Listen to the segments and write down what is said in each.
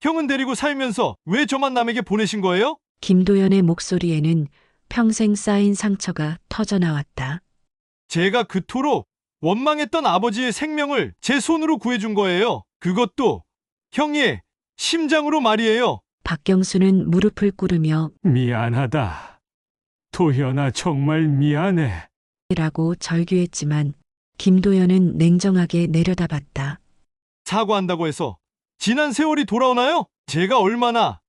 형은 데리고 살면서 왜 저만 남에게 보내신 거예요? 김도연의 목소리에는 평생 쌓인 상처가 터져 나왔다. 제가 그토록 원망했던 아버지의 생명을 제 손으로 구해준 거예요. 그것도 형의 심장으로 말이에요. 박경수는 무릎을 꿇으며 미안하다. 도현아, 정말 미안해. 라고 절규했지만 김도연은 냉정하게 내려다봤다. 사과한다고 해서 지난 세월이 돌아오나요? 제가 얼마나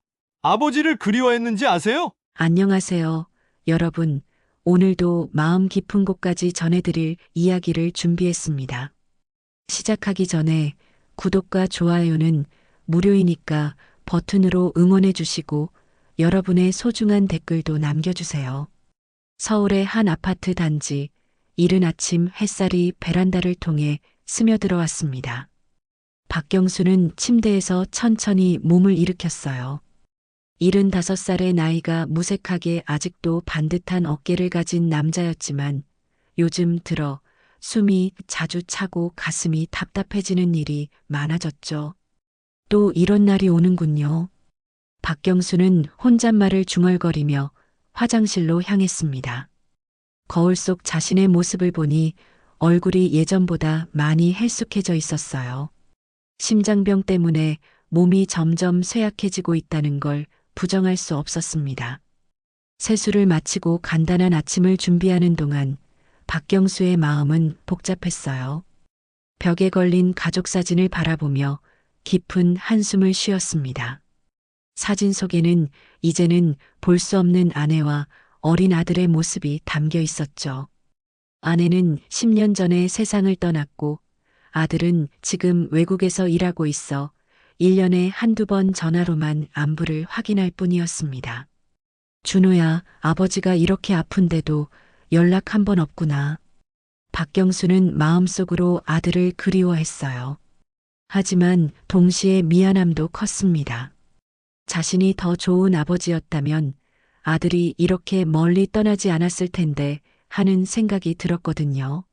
아버지를 그리워했는지 아세요? 안녕하세요, 여러분. 오늘도 마음 깊은 곳까지 전해드릴 이야기를 준비했습니다. 시작하기 전에 구독과 좋아요는 무료이니까 버튼으로 응원해 주시고 여러분의 소중한 댓글도 남겨주세요. 서울의 한 아파트 단지, 이른 아침 햇살이 베란다를 통해 스며들어왔습니다. 박경수는 침대에서 천천히 몸을 일으켰어요. 75살의 나이가 무색하게 아직도 반듯한 어깨를 가진 남자였지만 요즘 들어 숨이 자주 차고 가슴이 답답해지는 일이 많아졌죠. 또 이런 날이 오는군요. 박경수는 혼잣말을 중얼거리며 화장실로 향했습니다. 거울 속 자신의 모습을 보니 얼굴이 예전보다 많이 헬쑥해져 있었어요. 심장병 때문에 몸이 점점 쇠약해지고 있다는 걸 부정할 수 없었습니다. 세수를 마치고 간단한 아침을 준비하는 동안 박경수의 마음은 복잡했어요. 벽에 걸린 가족 사진을 바라보며 깊은 한숨을 쉬었습니다. 사진 속에는 이제는 볼 수 없는 아내와 어린 아들의 모습이 담겨 있었죠. 아내는 10년 전에 세상을 떠났고 아들은 지금 외국에서 일하고 있어 1년에 한두 번 전화로만 안부를 확인할 뿐이었습니다. 준호야, 아버지가 이렇게 아픈데도 연락 한 번 없구나. 박경수는 마음속으로 아들을 그리워했어요. 하지만 동시에 미안함도 컸습니다. 자신이 더 좋은 아버지였다면 아들이 이렇게 멀리 떠나지 않았을 텐데 하는 생각이 들었거든요.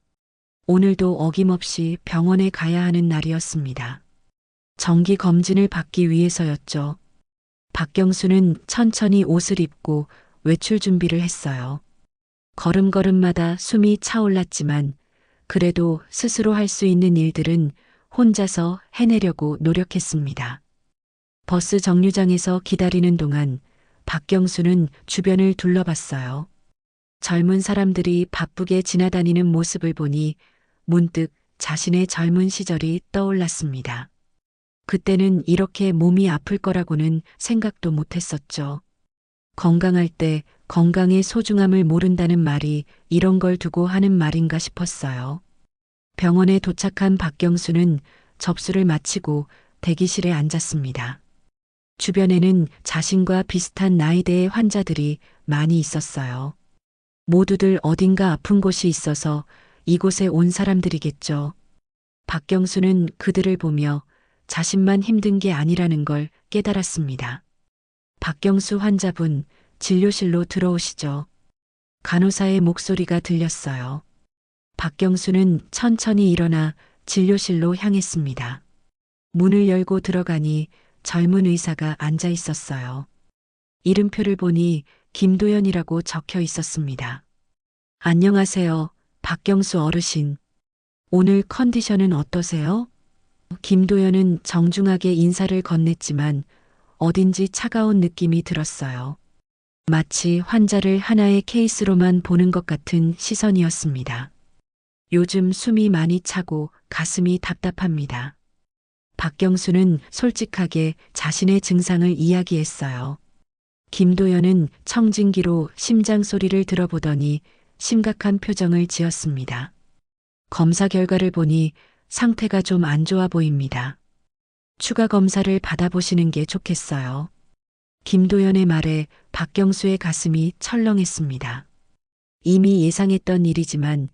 오늘도 어김없이 병원에 가야 하는 날이었습니다. 정기 검진을 받기 위해서였죠. 박경수는 천천히 옷을 입고 외출 준비를 했어요. 걸음걸음마다 숨이 차올랐지만 그래도 스스로 할 수 있는 일들은 혼자서 해내려고 노력했습니다. 버스 정류장에서 기다리는 동안 박경수는 주변을 둘러봤어요. 젊은 사람들이 바쁘게 지나다니는 모습을 보니 문득 자신의 젊은 시절이 떠올랐습니다. 그때는 이렇게 몸이 아플 거라고는 생각도 못했었죠. 건강할 때 건강의 소중함을 모른다는 말이 이런 걸 두고 하는 말인가 싶었어요. 병원에 도착한 박경수는 접수를 마치고 대기실에 앉았습니다. 주변에는 자신과 비슷한 나이대의 환자들이 많이 있었어요. 모두들 어딘가 아픈 곳이 있어서 이곳에 온 사람들이겠죠. 박경수는 그들을 보며 자신만 힘든 게 아니라는 걸 깨달았습니다. 박경수 환자분, 진료실로 들어오시죠. 간호사의 목소리가 들렸어요. 박경수는 천천히 일어나 진료실로 향했습니다. 문을 열고 들어가니 젊은 의사가 앉아 있었어요. 이름표를 보니 김도연이라고 적혀 있었습니다. 안녕하세요, 박경수 어르신. 오늘 컨디션은 어떠세요? 김도연은 정중하게 인사를 건넸지만 어딘지 차가운 느낌이 들었어요. 마치 환자를 하나의 케이스로만 보는 것 같은 시선이었습니다. 요즘 숨이 많이 차고 가슴이 답답합니다. 박경수는 솔직하게 자신의 증상을 이야기했어요. 김도연은 청진기로 심장 소리를 들어보더니 심각한 표정을 지었습니다. 검사 결과를 보니 상태가 좀 안 좋아 보입니다. 추가 검사를 받아보시는 게 좋겠어요. 김도연의 말에 박경수의 가슴이 철렁했습니다. 이미 예상했던 일이지만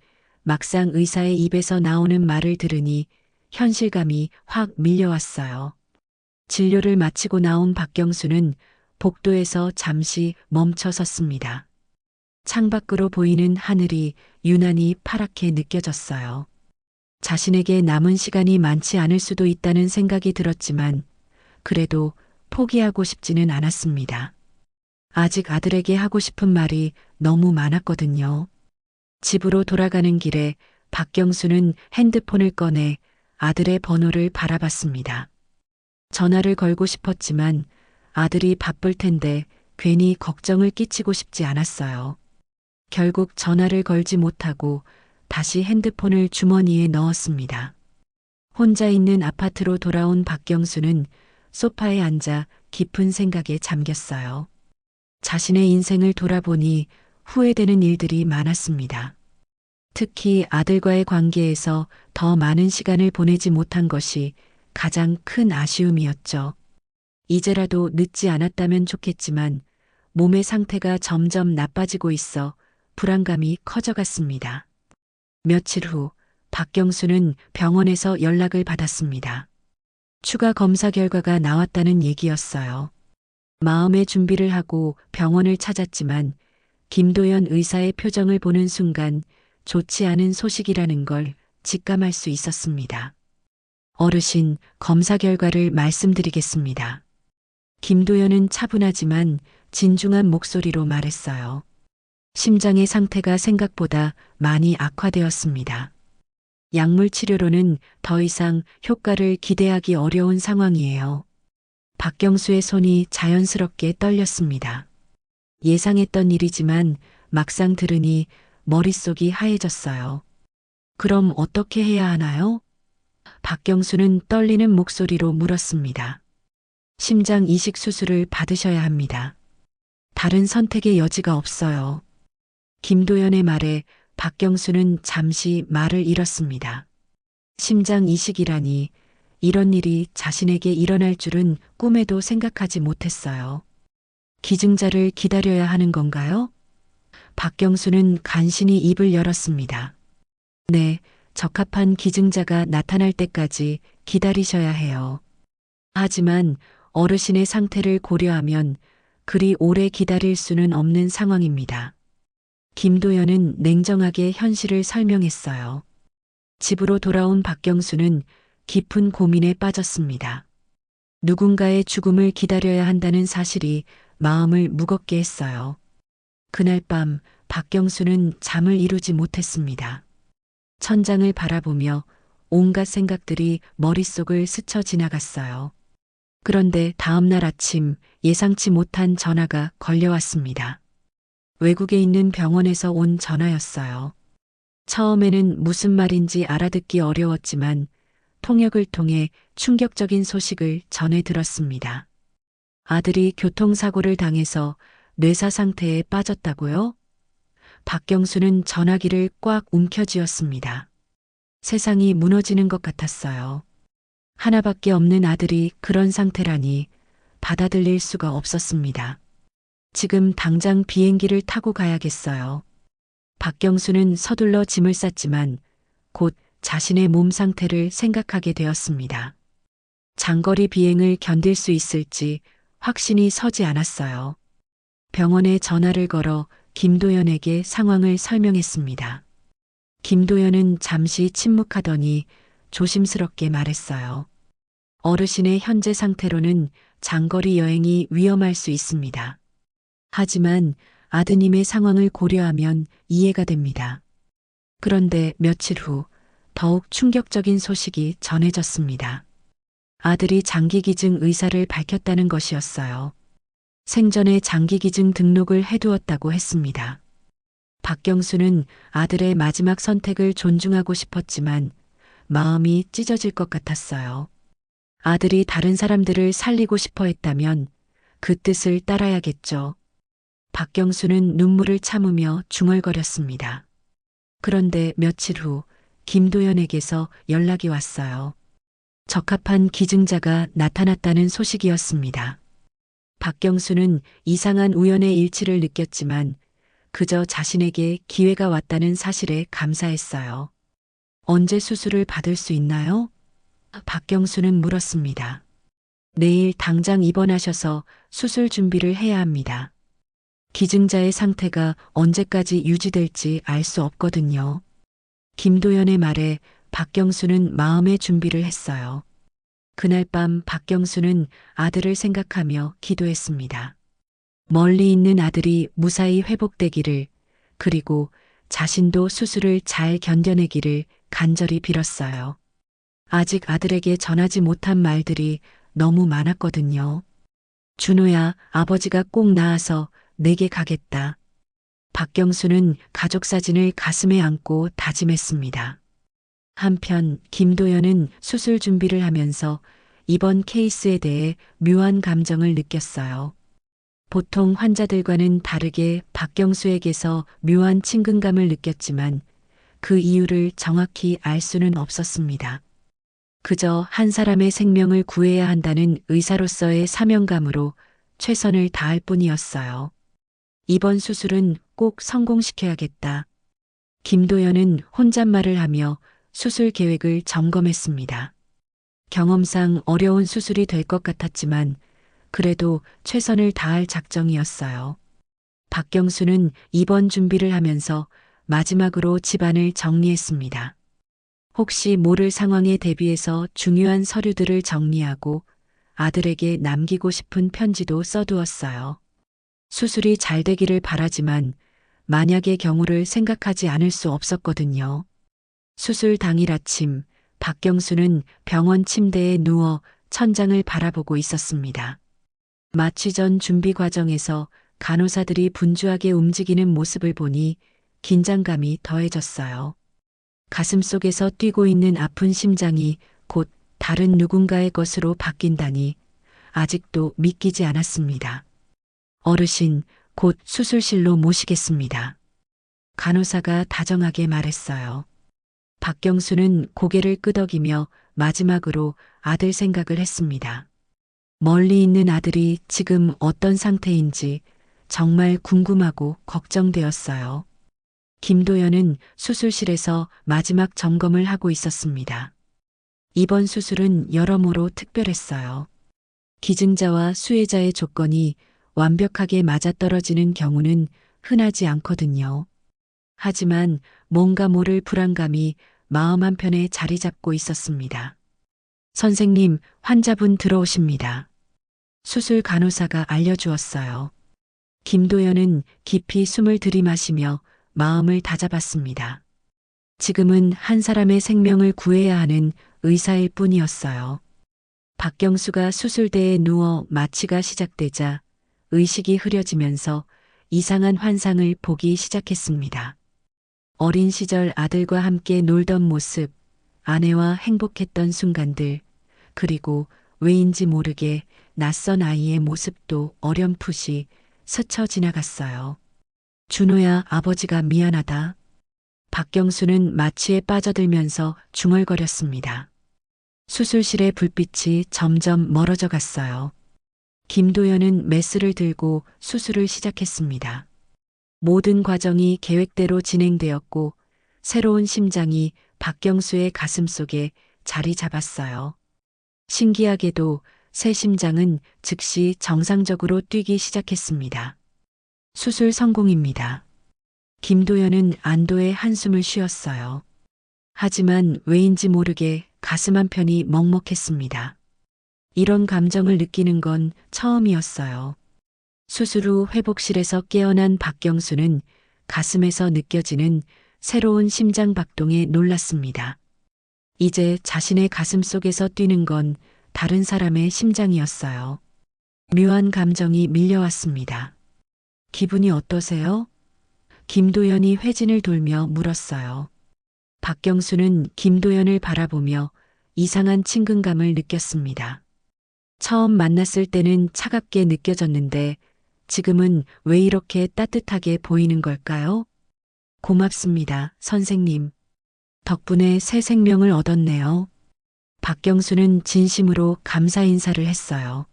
막상 의사의 입에서 나오는 말을 들으니 현실감이 확 밀려왔어요. 진료를 마치고 나온 박경수는 복도에서 잠시 멈춰 섰습니다. 창밖으로 보이는 하늘이 유난히 파랗게 느껴졌어요. 자신에게 남은 시간이 많지 않을 수도 있다는 생각이 들었지만 그래도 포기하고 싶지는 않았습니다. 아직 아들에게 하고 싶은 말이 너무 많았거든요. 집으로 돌아가는 길에 박경수는 핸드폰을 꺼내 아들의 번호를 바라봤습니다. 전화를 걸고 싶었지만 아들이 바쁠 텐데 괜히 걱정을 끼치고 싶지 않았어요. 결국 전화를 걸지 못하고 다시 핸드폰을 주머니에 넣었습니다. 혼자 있는 아파트로 돌아온 박경수는 소파에 앉아 깊은 생각에 잠겼어요. 자신의 인생을 돌아보니 후회되는 일들이 많았습니다. 특히 아들과의 관계에서 더 많은 시간을 보내지 못한 것이 가장 큰 아쉬움이었죠. 이제라도 늦지 않았다면 좋겠지만 몸의 상태가 점점 나빠지고 있어 불안감이 커져갔습니다. 며칠 후 박경수는 병원에서 연락을 받았습니다. 추가 검사 결과가 나왔다는 얘기였어요. 마음의 준비를 하고 병원을 찾았지만 김도연 의사의 표정을 보는 순간 좋지 않은 소식이라는 걸 직감할 수 있었습니다. 어르신, 검사 결과를 말씀드리겠습니다. 김도연은 차분하지만 진중한 목소리로 말했어요. 심장의 상태가 생각보다 많이 악화되었습니다. 약물 치료로는 더 이상 효과를 기대하기 어려운 상황이에요. 박경수의 손이 자연스럽게 떨렸습니다. 예상했던 일이지만 막상 들으니 머릿속이 하얘졌어요. 그럼 어떻게 해야 하나요? 박경수는 떨리는 목소리로 물었습니다. 심장 이식 수술을 받으셔야 합니다. 다른 선택의 여지가 없어요. 김도연의 말에 박경수는 잠시 말을 잃었습니다. 심장 이식이라니 이런 일이 자신에게 일어날 줄은 꿈에도 생각하지 못했어요. 기증자를 기다려야 하는 건가요? 박경수는 간신히 입을 열었습니다. 네, 적합한 기증자가 나타날 때까지 기다리셔야 해요. 하지만 어르신의 상태를 고려하면 그리 오래 기다릴 수는 없는 상황입니다. 김도연은 냉정하게 현실을 설명했어요. 집으로 돌아온 박경수는 깊은 고민에 빠졌습니다. 누군가의 죽음을 기다려야 한다는 사실이 마음을 무겁게 했어요. 그날 밤 박경수는 잠을 이루지 못했습니다. 천장을 바라보며 온갖 생각들이 머릿속을 스쳐 지나갔어요. 그런데 다음 날 아침 예상치 못한 전화가 걸려왔습니다. 외국에 있는 병원에서 온 전화였어요. 처음에는 무슨 말인지 알아듣기 어려웠지만 통역을 통해 충격적인 소식을 전해 들었습니다. 아들이 교통사고를 당해서 뇌사 상태에 빠졌다고요? 박경수는 전화기를 꽉 움켜쥐었습니다. 세상이 무너지는 것 같았어요. 하나밖에 없는 아들이 그런 상태라니 받아들일 수가 없었습니다. 지금 당장 비행기를 타고 가야겠어요. 박경수는 서둘러 짐을 쌌지만 곧 자신의 몸 상태를 생각하게 되었습니다. 장거리 비행을 견딜 수 있을지 확신이 서지 않았어요. 병원에 전화를 걸어 김도연에게 상황을 설명했습니다. 김도연은 잠시 침묵하더니 조심스럽게 말했어요. 어르신의 현재 상태로는 장거리 여행이 위험할 수 있습니다. 하지만 아드님의 상황을 고려하면 이해가 됩니다. 그런데 며칠 후 더욱 충격적인 소식이 전해졌습니다. 아들이 장기기증 의사를 밝혔다는 것이었어요. 생전에 장기기증 등록을 해두었다고 했습니다. 박경수는 아들의 마지막 선택을 존중하고 싶었지만 마음이 찢어질 것 같았어요. 아들이 다른 사람들을 살리고 싶어 했다면 그 뜻을 따라야겠죠. 박경수는 눈물을 참으며 중얼거렸습니다. 그런데 며칠 후 김도연에게서 연락이 왔어요. 적합한 기증자가 나타났다는 소식이었습니다. 박경수는 이상한 우연의 일치를 느꼈지만 그저 자신에게 기회가 왔다는 사실에 감사했어요. 언제 수술을 받을 수 있나요? 박경수는 물었습니다. 내일 당장 입원하셔서 수술 준비를 해야 합니다. 기증자의 상태가 언제까지 유지될지 알 수 없거든요. 김도연의 말에 박경수는 마음의 준비를 했어요. 그날 밤 박경수는 아들을 생각하며 기도했습니다. 멀리 있는 아들이 무사히 회복되기를, 그리고 자신도 수술을 잘 견뎌내기를 간절히 빌었어요. 아직 아들에게 전하지 못한 말들이 너무 많았거든요. 준호야, 아버지가 꼭 나아서 내게 가겠다. 박경수는 가족 사진을 가슴에 안고 다짐했습니다. 한편 김도연은 수술 준비를 하면서 이번 케이스에 대해 묘한 감정을 느꼈어요. 보통 환자들과는 다르게 박경수에게서 묘한 친근감을 느꼈지만 그 이유를 정확히 알 수는 없었습니다. 그저 한 사람의 생명을 구해야 한다는 의사로서의 사명감으로 최선을 다할 뿐이었어요. 이번 수술은 꼭 성공시켜야겠다. 김도연은 혼잣말을 하며 수술 계획을 점검했습니다. 경험상 어려운 수술이 될 것 같았지만 그래도 최선을 다할 작정이었어요. 박경수는 입원 준비를 하면서 마지막으로 집안을 정리했습니다. 혹시 모를 상황에 대비해서 중요한 서류들을 정리하고 아들에게 남기고 싶은 편지도 써두었어요. 수술이 잘 되기를 바라지만 만약의 경우를 생각하지 않을 수 없었거든요. 수술 당일 아침, 박경수는 병원 침대에 누워 천장을 바라보고 있었습니다. 마취 전 준비 과정에서 간호사들이 분주하게 움직이는 모습을 보니 긴장감이 더해졌어요. 가슴속에서 뛰고 있는 아픈 심장이 곧 다른 누군가의 것으로 바뀐다니 아직도 믿기지 않았습니다. 어르신, 곧 수술실로 모시겠습니다. 간호사가 다정하게 말했어요. 박경수는 고개를 끄덕이며 마지막으로 아들 생각을 했습니다. 멀리 있는 아들이 지금 어떤 상태인지 정말 궁금하고 걱정되었어요. 김도연은 수술실에서 마지막 점검을 하고 있었습니다. 이번 수술은 여러모로 특별했어요. 기증자와 수혜자의 조건이 완벽하게 맞아떨어지는 경우는 흔하지 않거든요. 하지만 뭔가 모를 불안감이 마음 한편에 자리 잡고 있었습니다. 선생님, 환자분 들어오십니다. 수술 간호사가 알려주었어요. 김도연은 깊이 숨을 들이마시며 마음을 다잡았습니다. 지금은 한 사람의 생명을 구해야 하는 의사일 뿐이었어요. 박경수가 수술대에 누워 마취가 시작되자 의식이 흐려지면서 이상한 환상을 보기 시작했습니다. 어린 시절 아들과 함께 놀던 모습, 아내와 행복했던 순간들, 그리고 왜인지 모르게 낯선 아이의 모습도 어렴풋이 스쳐 지나갔어요. 준호야, 아버지가 미안하다. 박경수는 마취에 빠져들면서 중얼거렸습니다. 수술실의 불빛이 점점 멀어져 갔어요. 김도연은 메스를 들고 수술을 시작했습니다. 모든 과정이 계획대로 진행되었고 새로운 심장이 박경수의 가슴 속에 자리 잡았어요. 신기하게도 새 심장은 즉시 정상적으로 뛰기 시작했습니다. 수술 성공입니다. 김도연은 안도의 한숨을 쉬었어요. 하지만 왜인지 모르게 가슴 한편이 먹먹했습니다. 이런 감정을 느끼는 건 처음이었어요. 수술 후 회복실에서 깨어난 박경수는 가슴에서 느껴지는 새로운 심장 박동에 놀랐습니다. 이제 자신의 가슴 속에서 뛰는 건 다른 사람의 심장이었어요. 묘한 감정이 밀려왔습니다. 기분이 어떠세요? 김도연이 회진을 돌며 물었어요. 박경수는 김도연을 바라보며 이상한 친근감을 느꼈습니다. 처음 만났을 때는 차갑게 느껴졌는데 지금은 왜 이렇게 따뜻하게 보이는 걸까요? 고맙습니다, 선생님. 덕분에 새 생명을 얻었네요. 박경수는 진심으로 감사 인사를 했어요.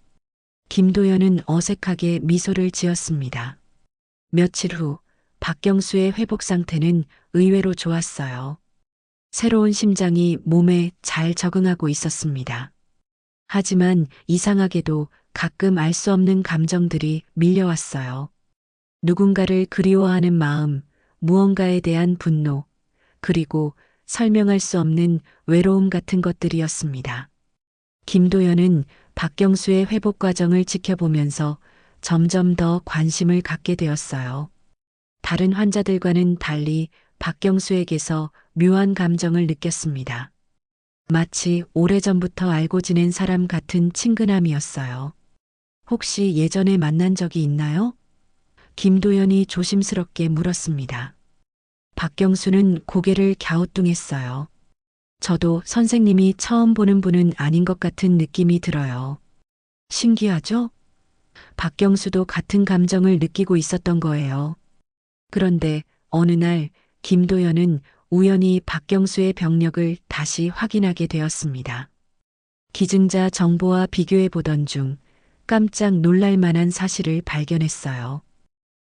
김도연은 어색하게 미소를 지었습니다. 며칠 후 박경수의 회복 상태는 의외로 좋았어요. 새로운 심장이 몸에 잘 적응하고 있었습니다. 하지만 이상하게도 가끔 알 수 없는 감정들이 밀려왔어요. 누군가를 그리워하는 마음, 무언가에 대한 분노, 그리고 설명할 수 없는 외로움 같은 것들이었습니다. 김도연은 박경수의 회복 과정을 지켜보면서 점점 더 관심을 갖게 되었어요. 다른 환자들과는 달리 박경수에게서 묘한 감정을 느꼈습니다. 마치 오래전부터 알고 지낸 사람 같은 친근함이었어요. 혹시 예전에 만난 적이 있나요? 김도연이 조심스럽게 물었습니다. 박경수는 고개를 갸우뚱했어요. 저도 선생님이 처음 보는 분은 아닌 것 같은 느낌이 들어요. 신기하죠? 박경수도 같은 감정을 느끼고 있었던 거예요. 그런데 어느 날 김도연은 우연히 박경수의 병력을 다시 확인하게 되었습니다. 기증자 정보와 비교해 보던 중 깜짝 놀랄 만한 사실을 발견했어요.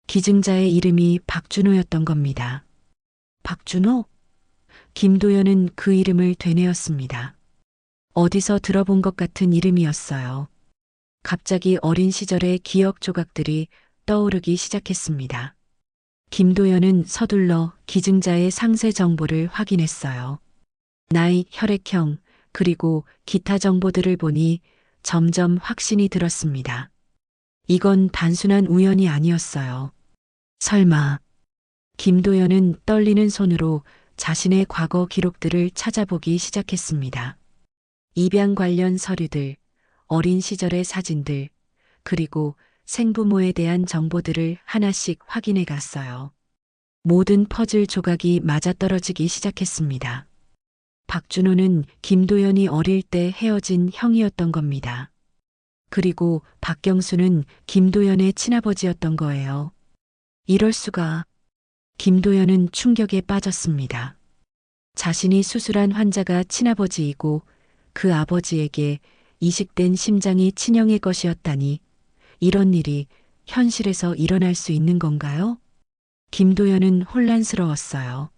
기증자의 이름이 박준호였던 겁니다. 박준호? 김도연은 그 이름을 되뇌었습니다. 어디서 들어본 것 같은 이름이었어요. 갑자기 어린 시절의 기억 조각들이 떠오르기 시작했습니다. 김도연은 서둘러 기증자의 상세 정보를 확인했어요. 나이, 혈액형, 그리고 기타 정보들을 보니 점점 확신이 들었습니다. 이건 단순한 우연이 아니었어요. 설마. 김도연은 떨리는 손으로 자신의 과거 기록들을 찾아보기 시작했습니다. 입양 관련 서류들, 어린 시절의 사진들, 그리고 생부모에 대한 정보들을 하나씩 확인해 갔어요. 모든 퍼즐 조각이 맞아떨어지기 시작했습니다. 박준호는 김도연이 어릴 때 헤어진 형이었던 겁니다. 그리고 박경수는 김도연의 친아버지였던 거예요. 이럴 수가. 김도연은 충격에 빠졌습니다. 자신이 수술한 환자가 친아버지이고 그 아버지에게 이식된 심장이 친형의 것이었다니, 이런 일이 현실에서 일어날 수 있는 건가요? 김도연은 혼란스러웠어요.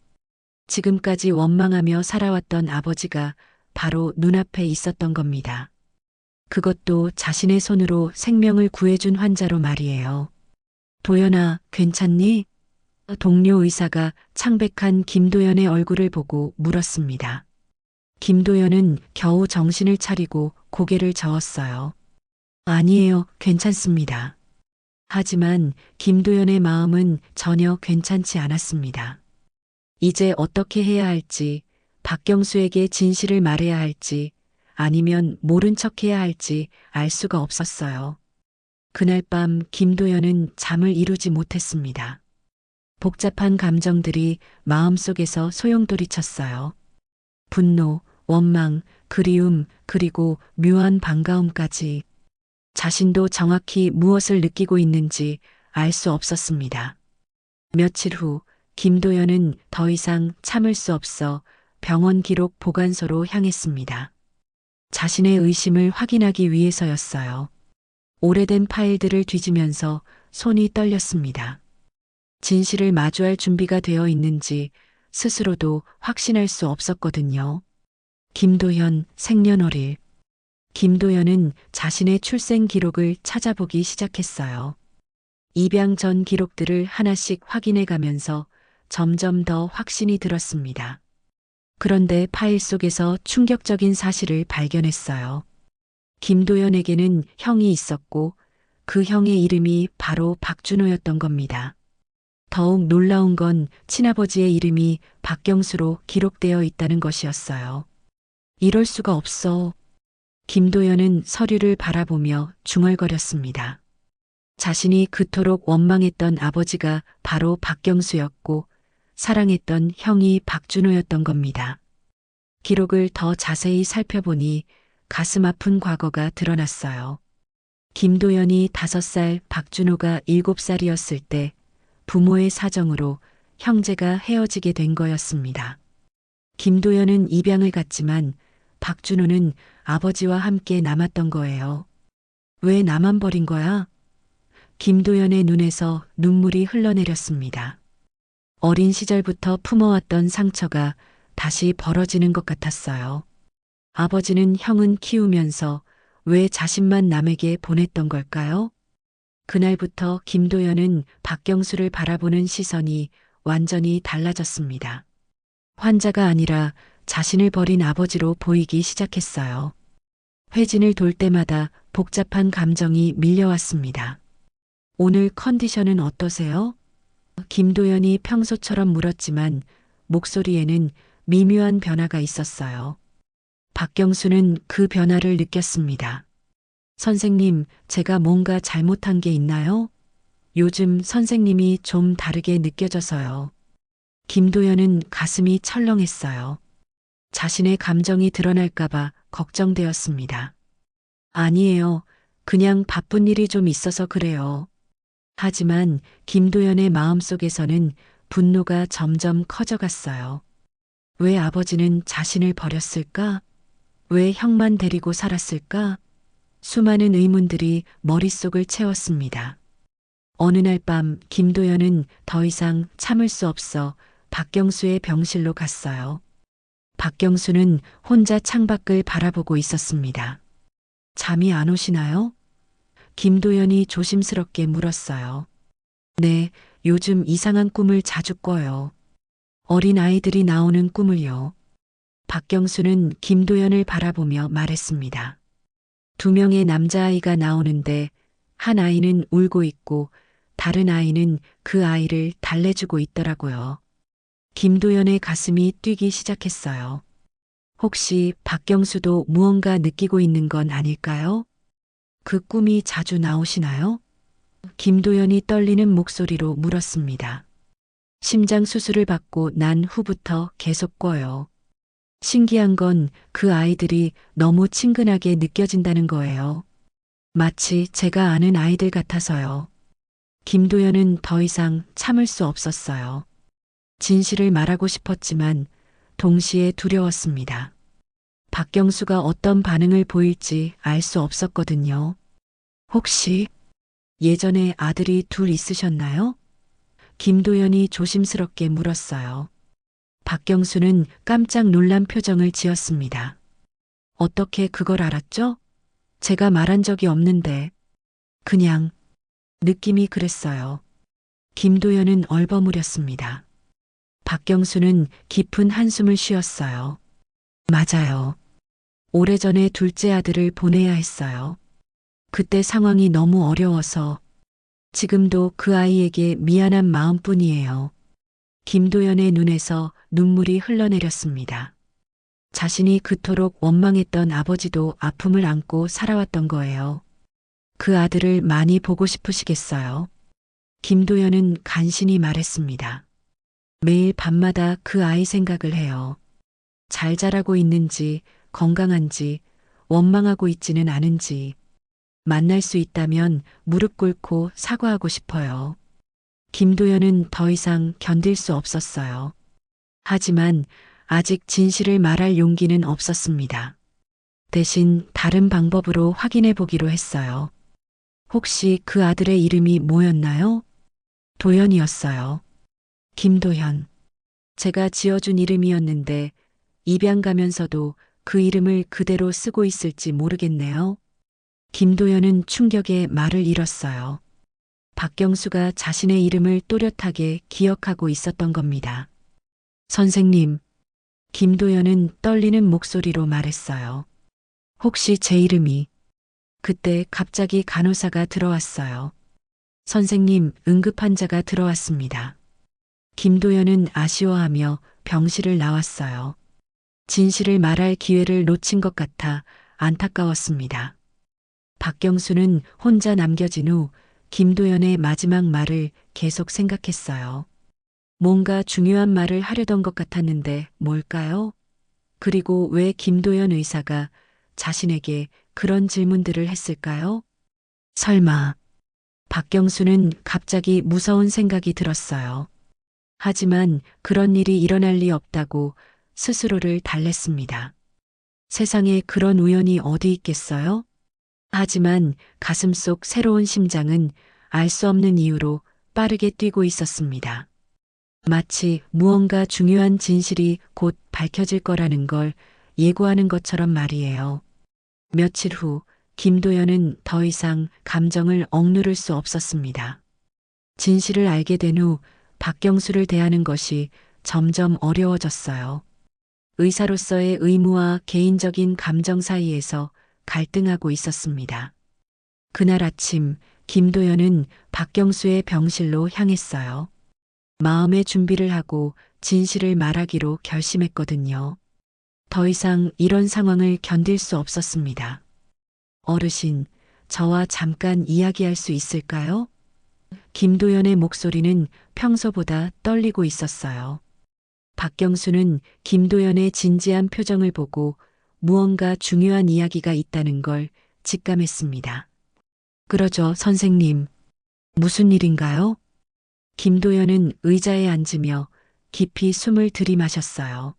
지금까지 원망하며 살아왔던 아버지가 바로 눈앞에 있었던 겁니다. 그것도 자신의 손으로 생명을 구해준 환자로 말이에요. 도연아, 괜찮니? 동료 의사가 창백한 김도연의 얼굴을 보고 물었습니다. 김도연은 겨우 정신을 차리고 고개를 저었어요. 아니에요, 괜찮습니다. 하지만 김도연의 마음은 전혀 괜찮지 않았습니다. 이제 어떻게 해야 할지, 박경수에게 진실을 말해야 할지, 아니면 모른 척 해야 할지 알 수가 없었어요. 그날 밤 김도연은 잠을 이루지 못했습니다. 복잡한 감정들이 마음속에서 소용돌이쳤어요. 분노, 원망, 그리움, 그리고 묘한 반가움까지. 자신도 정확히 무엇을 느끼고 있는지 알 수 없었습니다. 며칠 후 김도연은 더 이상 참을 수 없어 병원 기록 보관소로 향했습니다. 자신의 의심을 확인하기 위해서였어요. 오래된 파일들을 뒤지면서 손이 떨렸습니다. 진실을 마주할 준비가 되어 있는지 스스로도 확신할 수 없었거든요. 김도연, 생년월일. 김도연은 자신의 출생 기록을 찾아보기 시작했어요. 입양 전 기록들을 하나씩 확인해 가면서 점점 더 확신이 들었습니다. 그런데 파일 속에서 충격적인 사실을 발견했어요. 김도연에게는 형이 있었고 그 형의 이름이 바로 박준호였던 겁니다. 더욱 놀라운 건 친아버지의 이름이 박경수로 기록되어 있다는 것이었어요. 이럴 수가 없어. 김도연은 서류를 바라보며 중얼거렸습니다. 자신이 그토록 원망했던 아버지가 바로 박경수였고 사랑했던 형이 박준호였던 겁니다. 기록을 더 자세히 살펴보니 가슴 아픈 과거가 드러났어요. 김도연이 5살, 박준호가 7살이었을 때 부모의 사정으로 형제가 헤어지게 된 거였습니다. 김도연은 입양을 갔지만 박준호는 아버지와 함께 남았던 거예요. 왜 나만 버린 거야? 김도연의 눈에서 눈물이 흘러내렸습니다. 어린 시절부터 품어왔던 상처가 다시 벌어지는 것 같았어요. 아버지는 형은 키우면서 왜 자신만 남에게 보냈던 걸까요? 그날부터 김도연은 박경수를 바라보는 시선이 완전히 달라졌습니다. 환자가 아니라 자신을 버린 아버지로 보이기 시작했어요. 회진을 돌 때마다 복잡한 감정이 밀려왔습니다. 오늘 컨디션은 어떠세요? 김도연이 평소처럼 물었지만 목소리에는 미묘한 변화가 있었어요. 박경수는 그 변화를 느꼈습니다. 선생님, 제가 뭔가 잘못한 게 있나요? 요즘 선생님이 좀 다르게 느껴져서요. 김도연은 가슴이 철렁했어요. 자신의 감정이 드러날까봐 걱정되었습니다. 아니에요. 그냥 바쁜 일이 좀 있어서 그래요. 하지만 김도연의 마음속에서는 분노가 점점 커져갔어요. 왜 아버지는 자신을 버렸을까? 왜 형만 데리고 살았을까? 수많은 의문들이 머릿속을 채웠습니다. 어느 날 밤 김도연은 더 이상 참을 수 없어 박경수의 병실로 갔어요. 박경수는 혼자 창밖을 바라보고 있었습니다. 잠이 안 오시나요? 김도연이 조심스럽게 물었어요. 네, 요즘 이상한 꿈을 자주 꿔요. 어린 아이들이 나오는 꿈을요. 박경수는 김도연을 바라보며 말했습니다. 2명의 남자아이가 나오는데 한 아이는 울고 있고 다른 아이는 그 아이를 달래주고 있더라고요. 김도연의 가슴이 뛰기 시작했어요. 혹시 박경수도 무언가 느끼고 있는 건 아닐까요? 그 꿈이 자주 나오시나요? 김도연이 떨리는 목소리로 물었습니다. 심장 수술을 받고 난 후부터 계속 꿔요. 신기한 건 그 아이들이 너무 친근하게 느껴진다는 거예요. 마치 제가 아는 아이들 같아서요. 김도연은 더 이상 참을 수 없었어요. 진실을 말하고 싶었지만 동시에 두려웠습니다. 박경수가 어떤 반응을 보일지 알 수 없었거든요. 혹시 예전에 아들이 둘 있으셨나요? 김도연이 조심스럽게 물었어요. 박경수는 깜짝 놀란 표정을 지었습니다. 어떻게 그걸 알았죠? 제가 말한 적이 없는데 그냥 느낌이 그랬어요. 김도연은 얼버무렸습니다. 박경수는 깊은 한숨을 쉬었어요. 맞아요. 오래전에 둘째 아들을 보내야 했어요. 그때 상황이 너무 어려워서 지금도 그 아이에게 미안한 마음뿐이에요. 김도연의 눈에서 눈물이 흘러내렸습니다. 자신이 그토록 원망했던 아버지도 아픔을 안고 살아왔던 거예요. 그 아들을 많이 보고 싶으시겠어요? 김도연은 간신히 말했습니다. 매일 밤마다 그 아이 생각을 해요. 잘 자라고 있는지, 건강한지, 원망하고 있지는 않은지, 만날 수 있다면 무릎 꿇고 사과하고 싶어요. 김도연은 더 이상 견딜 수 없었어요. 하지만 아직 진실을 말할 용기는 없었습니다. 대신 다른 방법으로 확인해 보기로 했어요. 혹시 그 아들의 이름이 뭐였나요? 도연이었어요. 김도연. 제가 지어준 이름이었는데 입양 가면서도 그 이름을 그대로 쓰고 있을지 모르겠네요. 김도연은 충격에 말을 잃었어요. 박경수가 자신의 이름을 또렷하게 기억하고 있었던 겁니다. 선생님, 김도연은 떨리는 목소리로 말했어요. 혹시 제 이름이? 그때 갑자기 간호사가 들어왔어요. 선생님, 응급환자가 들어왔습니다. 김도연은 아쉬워하며 병실을 나왔어요. 진실을 말할 기회를 놓친 것 같아 안타까웠습니다. 박경수는 혼자 남겨진 후 김도연의 마지막 말을 계속 생각했어요. 뭔가 중요한 말을 하려던 것 같았는데 뭘까요? 그리고 왜 김도연 의사가 자신에게 그런 질문들을 했을까요? 설마 박경수는 갑자기 무서운 생각이 들었어요. 하지만 그런 일이 일어날 리 없다고 스스로를 달랬습니다. 세상에 그런 우연이 어디 있겠어요? 하지만 가슴속 새로운 심장은 알 수 없는 이유로 빠르게 뛰고 있었습니다. 마치 무언가 중요한 진실이 곧 밝혀질 거라는 걸 예고하는 것처럼 말이에요. 며칠 후 김도연은 더 이상 감정을 억누를 수 없었습니다. 진실을 알게 된 후 박경수를 대하는 것이 점점 어려워졌어요. 의사로서의 의무와 개인적인 감정 사이에서 갈등하고 있었습니다. 그날 아침 김도연은 박경수의 병실로 향했어요. 마음의 준비를 하고 진실을 말하기로 결심했거든요. 더 이상 이런 상황을 견딜 수 없었습니다. 어르신, 저와 잠깐 이야기할 수 있을까요? 김도연의 목소리는 평소보다 떨리고 있었어요. 박경수는 김도연의 진지한 표정을 보고 무언가 중요한 이야기가 있다는 걸 직감했습니다. 그러죠, 선생님. 무슨 일인가요? 김도연은 의자에 앉으며 깊이 숨을 들이마셨어요.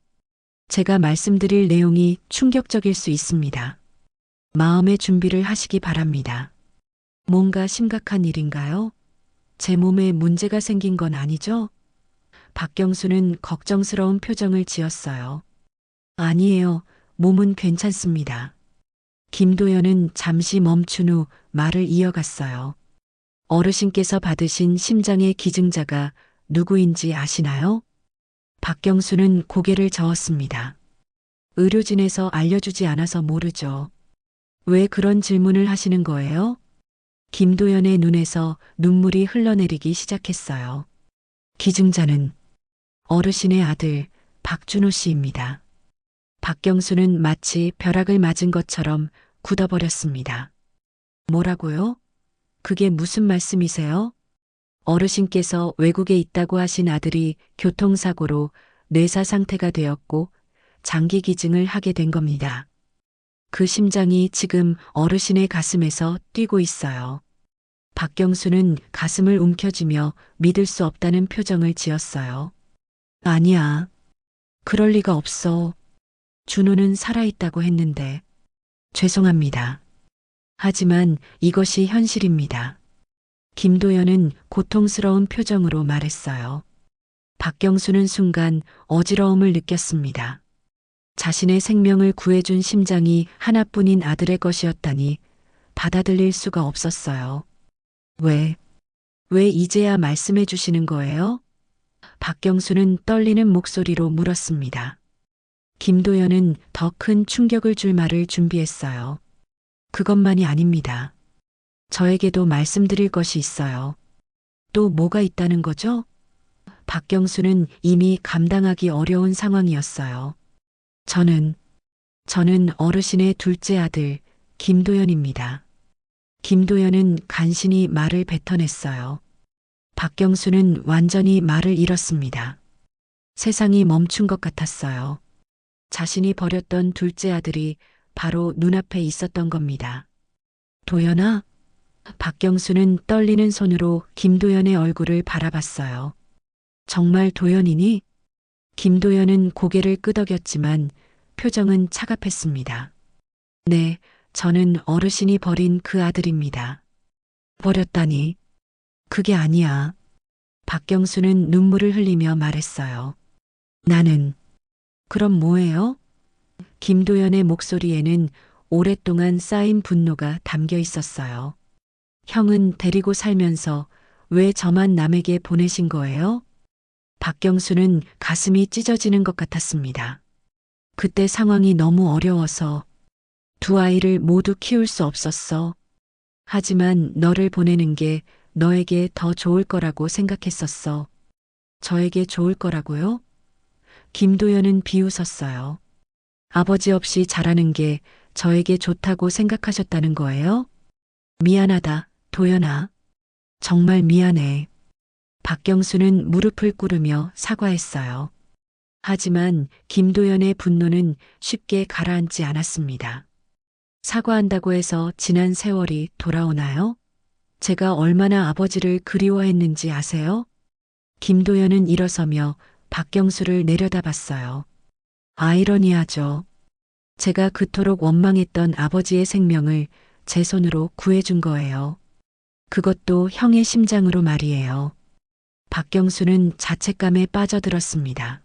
제가 말씀드릴 내용이 충격적일 수 있습니다. 마음의 준비를 하시기 바랍니다. 뭔가 심각한 일인가요? 제 몸에 문제가 생긴 건 아니죠? 박경수는 걱정스러운 표정을 지었어요. 아니에요. 몸은 괜찮습니다. 김도연은 잠시 멈춘 후 말을 이어갔어요. 어르신께서 받으신 심장의 기증자가 누구인지 아시나요? 박경수는 고개를 저었습니다. 의료진에서 알려주지 않아서 모르죠. 왜 그런 질문을 하시는 거예요? 김도연의 눈에서 눈물이 흘러내리기 시작했어요. 기증자는 어르신의 아들 박준호 씨입니다. 박경수는 마치 벼락을 맞은 것처럼 굳어버렸습니다. 뭐라고요? 그게 무슨 말씀이세요? 어르신께서 외국에 있다고 하신 아들이 교통사고로 뇌사 상태가 되었고 장기 기증을 하게 된 겁니다. 그 심장이 지금 어르신의 가슴에서 뛰고 있어요. 박경수는 가슴을 움켜쥐며 믿을 수 없다는 표정을 지었어요. 아니야. 그럴 리가 없어. 준호는 살아있다고 했는데. 죄송합니다. 하지만 이것이 현실입니다. 김도연은 고통스러운 표정으로 말했어요. 박경수는 순간 어지러움을 느꼈습니다. 자신의 생명을 구해준 심장이 하나뿐인 아들의 것이었다니 받아들일 수가 없었어요. 왜 이제야 말씀해 주시는 거예요? 박경수는 떨리는 목소리로 물었습니다. 김도연은 더 큰 충격을 줄 말을 준비했어요. 그것만이 아닙니다. 저에게도 말씀드릴 것이 있어요. 또 뭐가 있다는 거죠? 박경수는 이미 감당하기 어려운 상황이었어요. 저는 어르신의 둘째 아들 김도연입니다. 김도연은 간신히 말을 뱉어냈어요. 박경수는 완전히 말을 잃었습니다. 세상이 멈춘 것 같았어요. 자신이 버렸던 둘째 아들이 바로 눈앞에 있었던 겁니다. 도연아? 박경수는 떨리는 손으로 김도연의 얼굴을 바라봤어요. 정말 도연이니? 김도연은 고개를 끄덕였지만 표정은 차갑했습니다. 네, 저는 어르신이 버린 그 아들입니다. 버렸다니. 그게 아니야. 박경수는 눈물을 흘리며 말했어요. 나는. 그럼 뭐예요? 김도연의 목소리에는 오랫동안 쌓인 분노가 담겨 있었어요. 형은 데리고 살면서 왜 저만 남에게 보내신 거예요? 박경수는 가슴이 찢어지는 것 같았습니다. 그때 상황이 너무 어려워서 두 아이를 모두 키울 수 없었어. 하지만 너를 보내는 게 너에게 더 좋을 거라고 생각했었어. 저에게 좋을 거라고요? 김도연은 비웃었어요. 아버지 없이 자라는 게 저에게 좋다고 생각하셨다는 거예요? 미안하다, 도연아. 정말 미안해. 박경수는 무릎을 꿇으며 사과했어요. 하지만 김도연의 분노는 쉽게 가라앉지 않았습니다. 사과한다고 해서 지난 세월이 돌아오나요? 제가 얼마나 아버지를 그리워했는지 아세요? 김도연은 일어서며 박경수를 내려다봤어요. 아이러니하죠. 제가 그토록 원망했던 아버지의 생명을 제 손으로 구해준 거예요. 그것도 형의 심장으로 말이에요. 박경수는 자책감에 빠져들었습니다.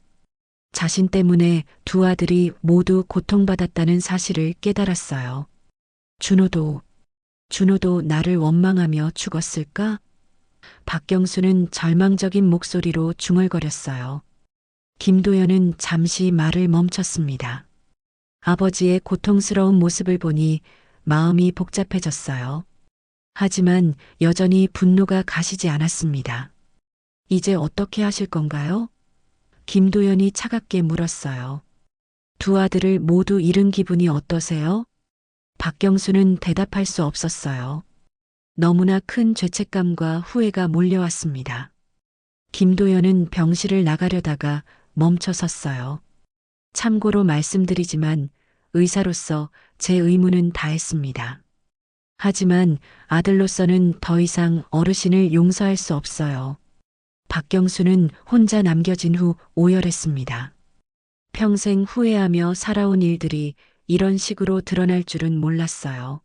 자신 때문에 두 아들이 모두 고통받았다는 사실을 깨달았어요. 준호도 나를 원망하며 죽었을까? 박경수는 절망적인 목소리로 중얼거렸어요. 김도연은 잠시 말을 멈췄습니다. 아버지의 고통스러운 모습을 보니 마음이 복잡해졌어요. 하지만 여전히 분노가 가시지 않았습니다. 이제 어떻게 하실 건가요? 김도연이 차갑게 물었어요. 두 아들을 모두 잃은 기분이 어떠세요? 박경수는 대답할 수 없었어요. 너무나 큰 죄책감과 후회가 몰려왔습니다. 김도연은 병실을 나가려다가 멈춰 섰어요. 참고로 말씀드리지만 의사로서 제 의무는 다했습니다. 하지만 아들로서는 더 이상 어르신을 용서할 수 없어요. 박경수는 혼자 남겨진 후 오열했습니다. 평생 후회하며 살아온 일들이 이런 식으로 드러날 줄은 몰랐어요.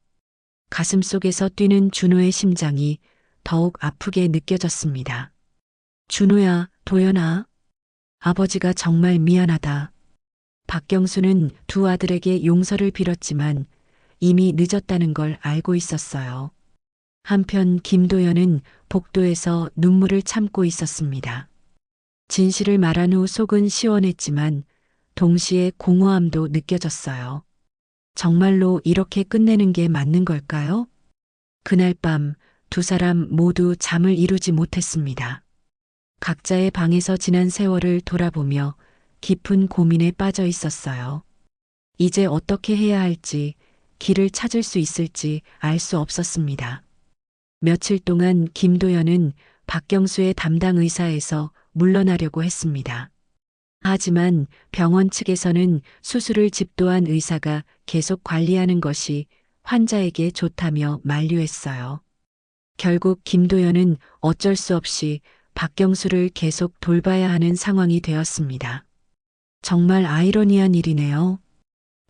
가슴속에서 뛰는 준호의 심장이 더욱 아프게 느껴졌습니다. 준호야, 도연아. 아버지가 정말 미안하다. 박경수는 두 아들에게 용서를 빌었지만 이미 늦었다는 걸 알고 있었어요. 한편 김도연은 복도에서 눈물을 참고 있었습니다. 진실을 말한 후 속은 시원했지만 동시에 공허함도 느껴졌어요. 정말로 이렇게 끝내는 게 맞는 걸까요? 그날 밤 두 사람 모두 잠을 이루지 못했습니다. 각자의 방에서 지난 세월을 돌아보며 깊은 고민에 빠져 있었어요. 이제 어떻게 해야 할지, 길을 찾을 수 있을지 알 수 없었습니다. 며칠 동안 김도연은 박경수의 담당 의사에서 물러나려고 했습니다. 하지만 병원 측에서는 수술을 집도한 의사가 계속 관리하는 것이 환자에게 좋다며 만류했어요. 결국 김도연은 어쩔 수 없이 박경수를 계속 돌봐야 하는 상황이 되었습니다. 정말 아이러니한 일이네요.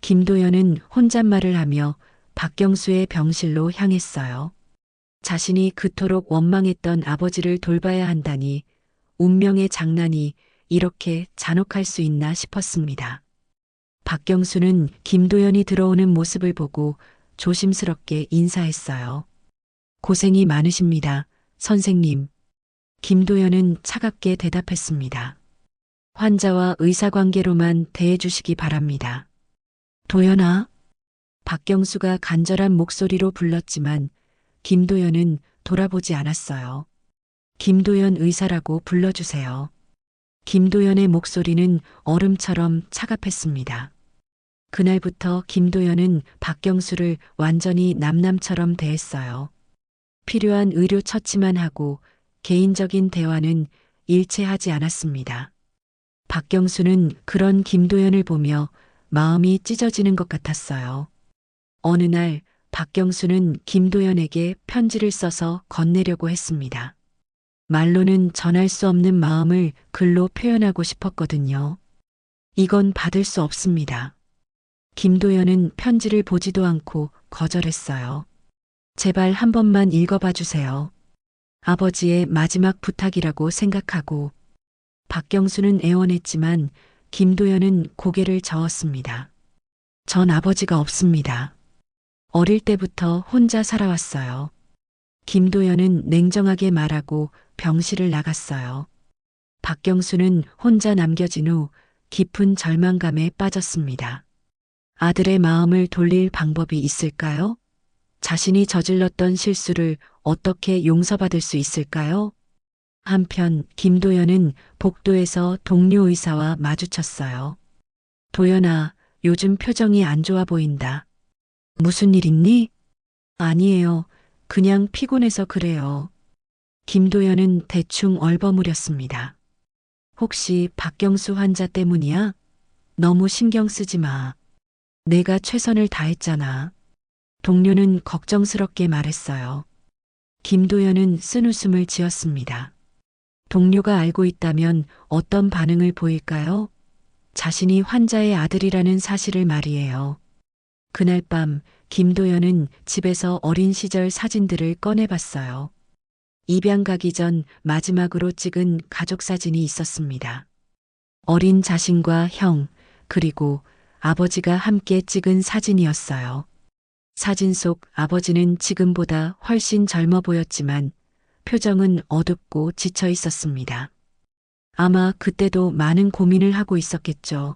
김도연은 혼잣말을 하며 박경수의 병실로 향했어요. 자신이 그토록 원망했던 아버지를 돌봐야 한다니 운명의 장난이 이렇게 잔혹할 수 있나 싶었습니다. 박경수는 김도연이 들어오는 모습을 보고 조심스럽게 인사했어요. 고생이 많으십니다, 선생님. 김도연은 차갑게 대답했습니다. 환자와 의사 관계로만 대해주시기 바랍니다. 도연아. 박경수가 간절한 목소리로 불렀지만 김도연은 돌아보지 않았어요. 김도연 의사라고 불러주세요. 김도연의 목소리는 얼음처럼 차갑했습니다. 그날부터 김도연은 박경수를 완전히 남남처럼 대했어요. 필요한 의료 처치만 하고 개인적인 대화는 일체하지 않았습니다. 박경수는 그런 김도연을 보며 마음이 찢어지는 것 같았어요. 어느 날 박경수는 김도연에게 편지를 써서 건네려고 했습니다. 말로는 전할 수 없는 마음을 글로 표현하고 싶었거든요. 이건 받을 수 없습니다. 김도연은 편지를 보지도 않고 거절했어요. 제발 한 번만 읽어봐 주세요. 아버지의 마지막 부탁이라고 생각하고. 박경수는 애원했지만 김도연은 고개를 저었습니다. 전 아버지가 없습니다. 어릴 때부터 혼자 살아왔어요. 김도연은 냉정하게 말하고 병실을 나갔어요. 박경수는 혼자 남겨진 후 깊은 절망감에 빠졌습니다. 아들의 마음을 돌릴 방법이 있을까요? 자신이 저질렀던 실수를 어떻게 용서받을 수 있을까요? 한편 김도연은 복도에서 동료 의사와 마주쳤어요. 도연아, 요즘 표정이 안 좋아 보인다. 무슨 일 있니? 아니에요. 그냥 피곤해서 그래요. 김도연은 대충 얼버무렸습니다. 혹시 박경수 환자 때문이야? 너무 신경 쓰지 마. 내가 최선을 다했잖아. 동료는 걱정스럽게 말했어요. 김도연은 쓴웃음을 지었습니다. 동료가 알고 있다면 어떤 반응을 보일까요? 자신이 환자의 아들이라는 사실을 말이에요. 그날 밤 김도연은 집에서 어린 시절 사진들을 꺼내봤어요. 입양 가기 전 마지막으로 찍은 가족 사진이 있었습니다. 어린 자신과 형, 그리고 아버지가 함께 찍은 사진이었어요. 사진 속 아버지는 지금보다 훨씬 젊어 보였지만 표정은 어둡고 지쳐 있었습니다. 아마 그때도 많은 고민을 하고 있었겠죠.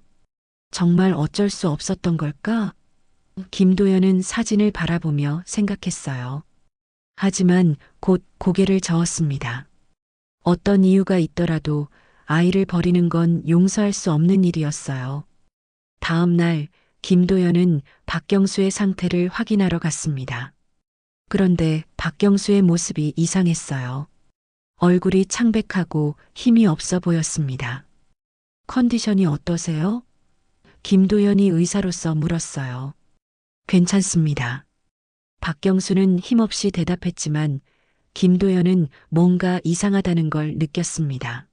정말 어쩔 수 없었던 걸까? 김도연은 사진을 바라보며 생각했어요. 하지만 곧 고개를 저었습니다. 어떤 이유가 있더라도 아이를 버리는 건 용서할 수 없는 일이었어요. 다음 날 김도연은 박경수의 상태를 확인하러 갔습니다. 그런데 박경수의 모습이 이상했어요. 얼굴이 창백하고 힘이 없어 보였습니다. 컨디션이 어떠세요? 김도연이 의사로서 물었어요. 괜찮습니다. 박경수는 힘없이 대답했지만 김도연은 뭔가 이상하다는 걸 느꼈습니다.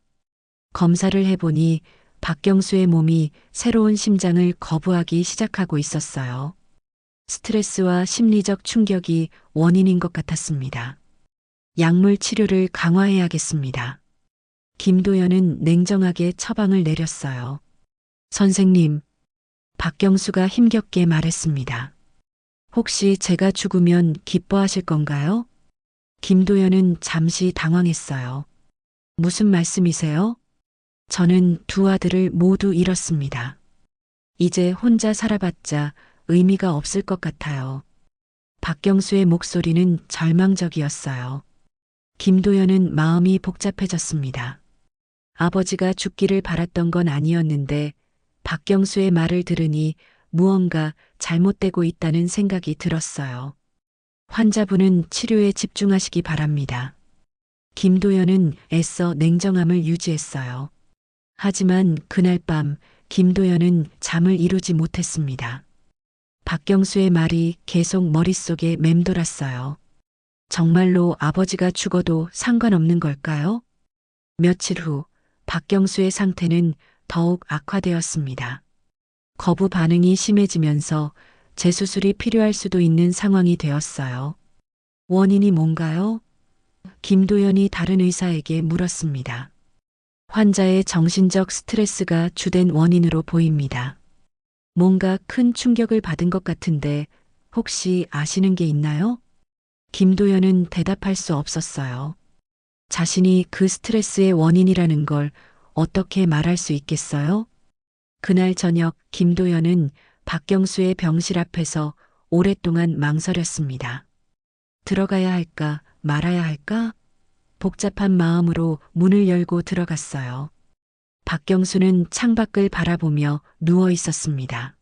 검사를 해보니 박경수의 몸이 새로운 심장을 거부하기 시작하고 있었어요. 스트레스와 심리적 충격이 원인인 것 같았습니다. 약물 치료를 강화해야겠습니다. 김도연은 냉정하게 처방을 내렸어요. 선생님, 박경수가 힘겹게 말했습니다. 혹시 제가 죽으면 기뻐하실 건가요? 김도연은 잠시 당황했어요. 무슨 말씀이세요? 저는 두 아들을 모두 잃었습니다. 이제 혼자 살아봤자 의미가 없을 것 같아요. 박경수의 목소리는 절망적이었어요. 김도연은 마음이 복잡해졌습니다. 아버지가 죽기를 바랐던 건 아니었는데 박경수의 말을 들으니 무언가 잘못되고 있다는 생각이 들었어요. 환자분은 치료에 집중하시기 바랍니다. 김도연은 애써 냉정함을 유지했어요. 하지만 그날 밤 김도연은 잠을 이루지 못했습니다. 박경수의 말이 계속 머릿속에 맴돌았어요. 정말로 아버지가 죽어도 상관없는 걸까요? 며칠 후 박경수의 상태는 더욱 악화되었습니다. 거부 반응이 심해지면서 재수술이 필요할 수도 있는 상황이 되었어요. 원인이 뭔가요? 김도연이 다른 의사에게 물었습니다. 환자의 정신적 스트레스가 주된 원인으로 보입니다. 뭔가 큰 충격을 받은 것 같은데 혹시 아시는 게 있나요? 김도연은 대답할 수 없었어요. 자신이 그 스트레스의 원인이라는 걸 어떻게 말할 수 있겠어요? 그날 저녁 김도연은 박경수의 병실 앞에서 오랫동안 망설였습니다. 들어가야 할까 말아야 할까? 복잡한 마음으로 문을 열고 들어갔어요. 박경수는 창밖을 바라보며 누워 있었습니다.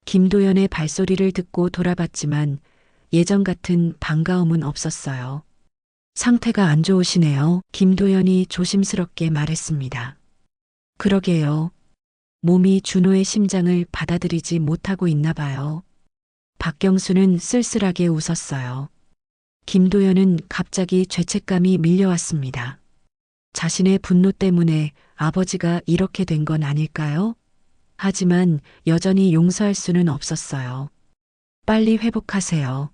김도연의 발소리를 듣고 돌아봤지만 예전 같은 반가움은 없었어요. 상태가 안 좋으시네요. 김도연이 조심스럽게 말했습니다. 그러게요. 몸이 준호의 심장을 받아들이지 못하고 있나 봐요. 박경수는 쓸쓸하게 웃었어요. 김도연은 갑자기 죄책감이 밀려왔습니다. 자신의 분노 때문에 아버지가 이렇게 된 건 아닐까요? 하지만 여전히 용서할 수는 없었어요. 빨리 회복하세요.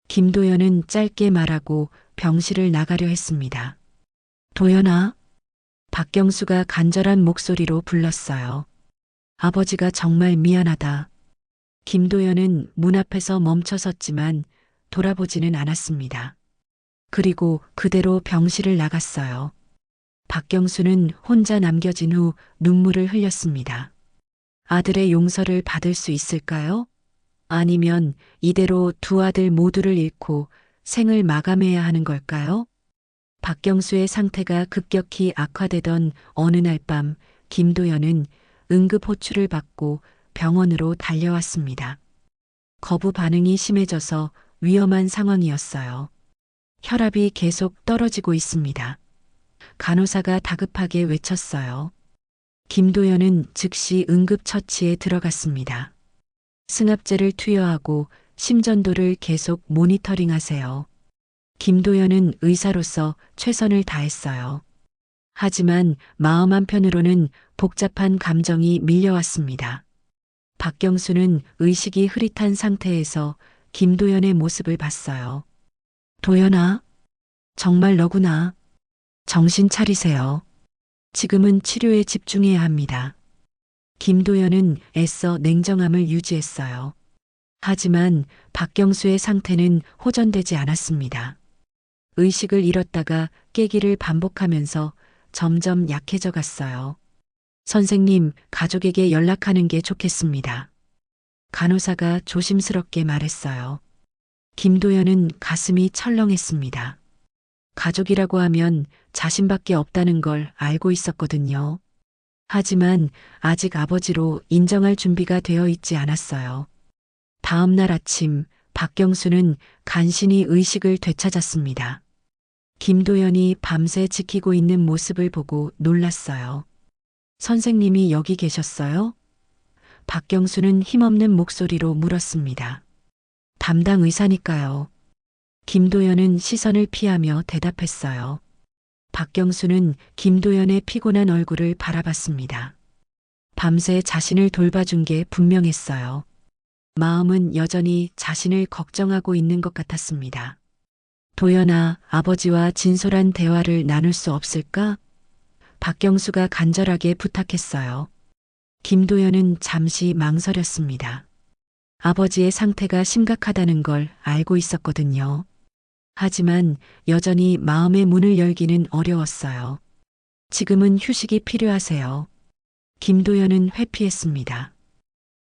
김도연은 짧게 말하고 병실을 나가려 했습니다. 도연아. 박경수가 간절한 목소리로 불렀어요. 아버지가 정말 미안하다. 김도연은 문 앞에서 멈춰 섰지만 돌아보지는 않았습니다. 그리고 그대로 병실을 나갔어요. 박경수는 혼자 남겨진 후 눈물을 흘렸습니다. 아들의 용서를 받을 수 있을까요? 아니면 이대로 두 아들 모두를 잃고 생을 마감해야 하는 걸까요? 박경수의 상태가 급격히 악화되던 어느 날 밤 김도연은 응급 호출을 받고 병원으로 달려왔습니다. 거부 반응이 심해져서 위험한 상황이었어요. 혈압이 계속 떨어지고 있습니다. 간호사가 다급하게 외쳤어요. 김도연은 즉시 응급처치에 들어갔습니다. 승합제를 투여하고 심전도를 계속 모니터링하세요. 김도연은 의사로서 최선을 다했어요. 하지만 마음 한편으로는 복잡한 감정이 밀려왔습니다. 박경수는 의식이 흐릿한 상태에서 김도연의 모습을 봤어요. 도연아, 정말 너구나. 정신 차리세요. 지금은 치료에 집중해야 합니다. 김도연은 애써 냉정함을 유지했어요. 하지만 박경수의 상태는 호전되지 않았습니다. 의식을 잃었다가 깨기를 반복하면서 점점 약해져 갔어요. 선생님, 가족에게 연락하는 게 좋겠습니다. 간호사가 조심스럽게 말했어요. 김도연은 가슴이 철렁했습니다. 가족이라고 하면 자신밖에 없다는 걸 알고 있었거든요. 하지만 아직 아버지로 인정할 준비가 되어 있지 않았어요. 다음 날 아침 박경수는 간신히 의식을 되찾았습니다. 김도연이 밤새 지키고 있는 모습을 보고 놀랐어요. 선생님이 여기 계셨어요? 박경수는 힘없는 목소리로 물었습니다. 담당 의사니까요. 김도연은 시선을 피하며 대답했어요. 박경수는 김도연의 피곤한 얼굴을 바라봤습니다. 밤새 자신을 돌봐준 게 분명했어요. 마음은 여전히 자신을 걱정하고 있는 것 같았습니다. 도연아, 아버지와 진솔한 대화를 나눌 수 없을까? 박경수가 간절하게 부탁했어요. 김도연은 잠시 망설였습니다. 아버지의 상태가 심각하다는 걸 알고 있었거든요. 하지만 여전히 마음의 문을 열기는 어려웠어요. 지금은 휴식이 필요하세요. 김도연은 회피했습니다.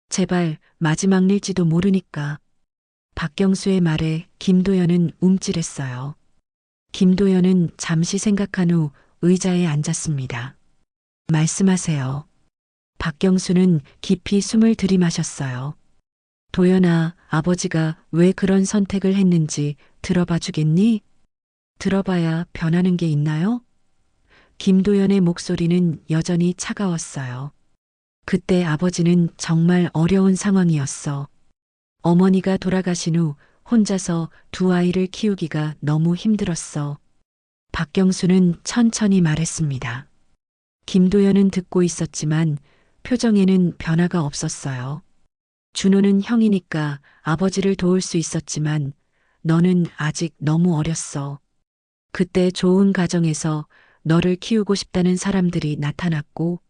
제발 마지막 일지도 모르니까. 박경수의 말에 김도연은 움찔했어요. 김도연은 잠시 생각한 후 의자에 앉았습니다. 말씀하세요. 박경수는 깊이 숨을 들이마셨어요. 도연아, 아버지가 왜 그런 선택을 했는지 들어봐 주겠니? 들어봐야 변하는 게 있나요? 김도연의 목소리는 여전히 차가웠어요. 그때 아버지는 정말 어려운 상황이었어. 어머니가 돌아가신 후 혼자서 두 아이를 키우기가 너무 힘들었어. 박경수는 천천히 말했습니다. 김도연은 듣고 있었지만 표정에는 변화가 없었어요. 준호는 형이니까 아버지를 도울 수 있었지만 너는 아직 너무 어렸어. 그때 좋은 가정에서 너를 키우고 싶다는 사람들이 나타났고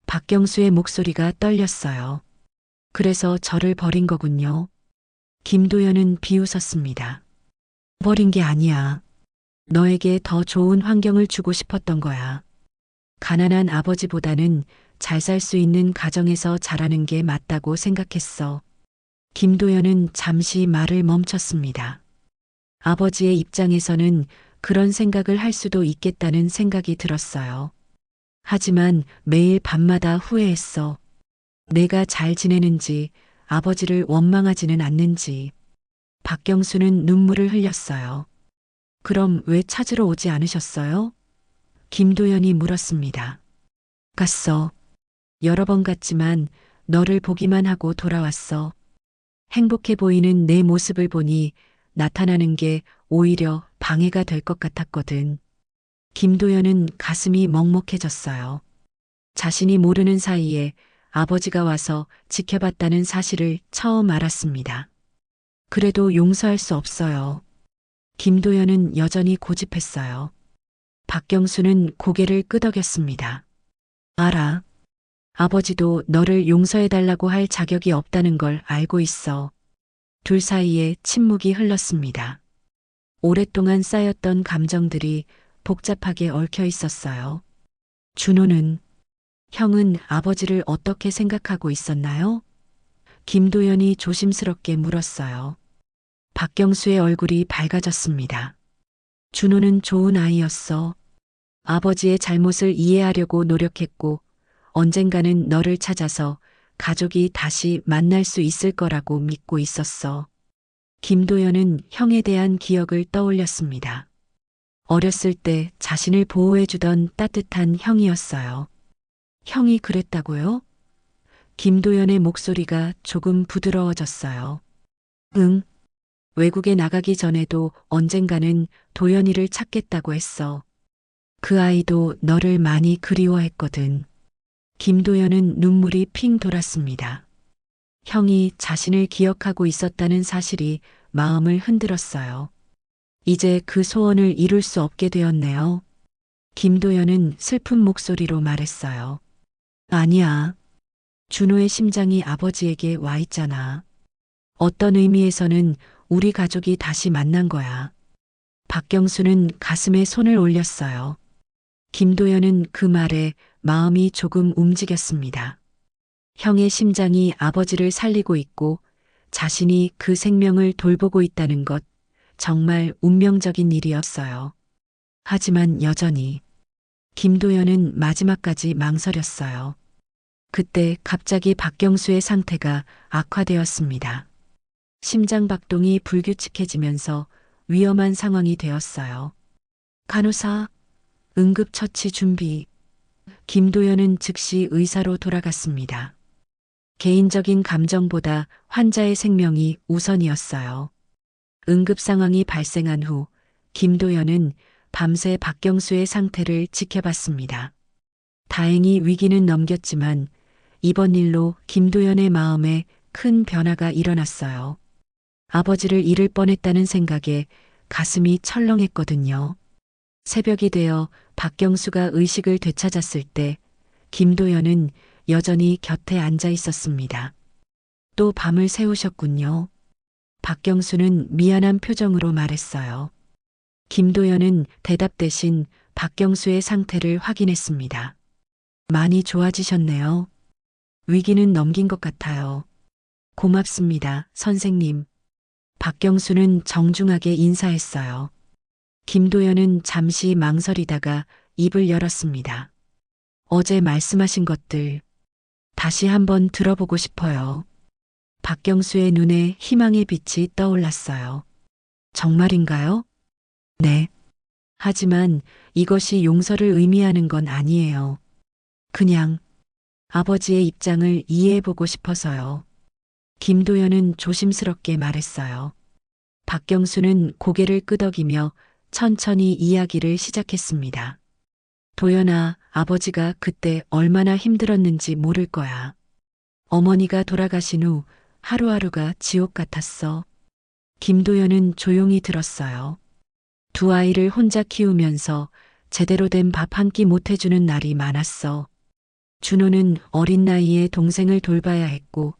박경수의 목소리가 떨렸어요. 그래서 저를 버린 거군요. 김도연은 비웃었습니다. 버린 게 아니야. 너에게 더 좋은 환경을 주고 싶었던 거야. 가난한 아버지보다는 잘 살 수 있는 가정에서 자라는 게 맞다고 생각했어. 김도연은 잠시 말을 멈췄습니다. 아버지의 입장에서는 그런 생각을 할 수도 있겠다는 생각이 들었어요. 하지만 매일 밤마다 후회했어. 내가 잘 지내는지, 아버지를 원망하지는 않는지. 박경수는 눈물을 흘렸어요. 그럼 왜 찾으러 오지 않으셨어요? 김도연이 물었습니다. 갔어. 여러 번 갔지만 너를 보기만 하고 돌아왔어. 행복해 보이는 내 모습을 보니 나타나는 게 오히려 방해가 될 것 같았거든. 김도연은 가슴이 먹먹해졌어요. 자신이 모르는 사이에 아버지가 와서 지켜봤다는 사실을 처음 알았습니다. 그래도 용서할 수 없어요. 김도연은 여전히 고집했어요. 박경수는 고개를 끄덕였습니다. 알아. 아버지도 너를 용서해달라고 할 자격이 없다는 걸 알고 있어. 둘 사이에 침묵이 흘렀습니다. 오랫동안 쌓였던 감정들이 복잡하게 얽혀 있었어요. 준호는, 형은 아버지를 어떻게 생각하고 있었나요? 김도연이 조심스럽게 물었어요. 박경수의 얼굴이 밝아졌습니다. 준호는 좋은 아이였어. 아버지의 잘못을 이해하려고 노력했고 언젠가는 너를 찾아서 가족이 다시 만날 수 있을 거라고 믿고 있었어. 김도연은 형에 대한 기억을 떠올렸습니다. 어렸을 때 자신을 보호해주던 따뜻한 형이었어요. 형이 그랬다고요? 김도연의 목소리가 조금 부드러워졌어요. 응. 외국에 나가기 전에도 언젠가는 도연이를 찾겠다고 했어. 그 아이도 너를 많이 그리워했거든. 김도연은 눈물이 핑 돌았습니다. 형이 자신을 기억하고 있었다는 사실이 마음을 흔들었어요. 이제 그 소원을 이룰 수 없게 되었네요. 김도연은 슬픈 목소리로 말했어요. 아니야. 준호의 심장이 아버지에게 와 있잖아. 어떤 의미에서는 우리 가족이 다시 만난 거야. 박경수는 가슴에 손을 올렸어요. 김도연은 그 말에 마음이 조금 움직였습니다. 형의 심장이 아버지를 살리고 있고 자신이 그 생명을 돌보고 있다는 것, 정말 운명적인 일이었어요. 하지만 여전히 김도연은 마지막까지 망설였어요. 그때 갑자기 박경수의 상태가 악화되었습니다. 심장 박동이 불규칙해지면서 위험한 상황이 되었어요. 간호사, 응급처치 준비. 김도연은 즉시 의사로 돌아갔습니다. 개인적인 감정보다 환자의 생명이 우선이었어요. 응급 상황이 발생한 후 김도연은 밤새 박경수의 상태를 지켜봤습니다. 다행히 위기는 넘겼지만 이번 일로 김도연의 마음에 큰 변화가 일어났어요. 아버지를 잃을 뻔했다는 생각에 가슴이 철렁했거든요. 새벽이 되어 박경수가 의식을 되찾았을 때 김도연은 여전히 곁에 앉아 있었습니다. 또 밤을 새우셨군요. 박경수는 미안한 표정으로 말했어요. 김도연은 대답 대신 박경수의 상태를 확인했습니다. 많이 좋아지셨네요. 위기는 넘긴 것 같아요. 고맙습니다, 선생님. 박경수는 정중하게 인사했어요. 김도연은 잠시 망설이다가 입을 열었습니다. 어제 말씀하신 것들 다시 한번 들어보고 싶어요. 박경수의 눈에 희망의 빛이 떠올랐어요. 정말인가요? 네. 하지만 이것이 용서를 의미하는 건 아니에요. 그냥 아버지의 입장을 이해해보고 싶어서요. 김도연은 조심스럽게 말했어요. 박경수는 고개를 끄덕이며 천천히 이야기를 시작했습니다. 도연아, 아버지가 그때 얼마나 힘들었는지 모를 거야. 어머니가 돌아가신 후 하루하루가 지옥 같았어. 김도연은 조용히 들었어요. 두 아이를 혼자 키우면서 제대로 된 밥 한 끼 못 해주는 날이 많았어. 준호는 어린 나이에 동생을 돌봐야 했고,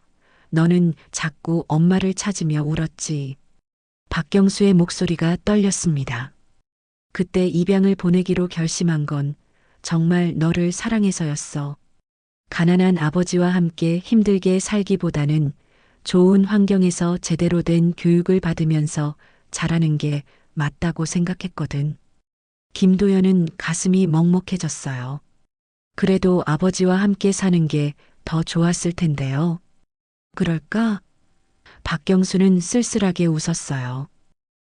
너는 자꾸 엄마를 찾으며 울었지. 박경수의 목소리가 떨렸습니다. 그때 입양을 보내기로 결심한 건 정말 너를 사랑해서였어. 가난한 아버지와 함께 힘들게 살기보다는 좋은 환경에서 제대로 된 교육을 받으면서 자라는 게 맞다고 생각했거든. 김도연은 가슴이 먹먹해졌어요. 그래도 아버지와 함께 사는 게 더 좋았을 텐데요. 그럴까? 박경수는 쓸쓸하게 웃었어요.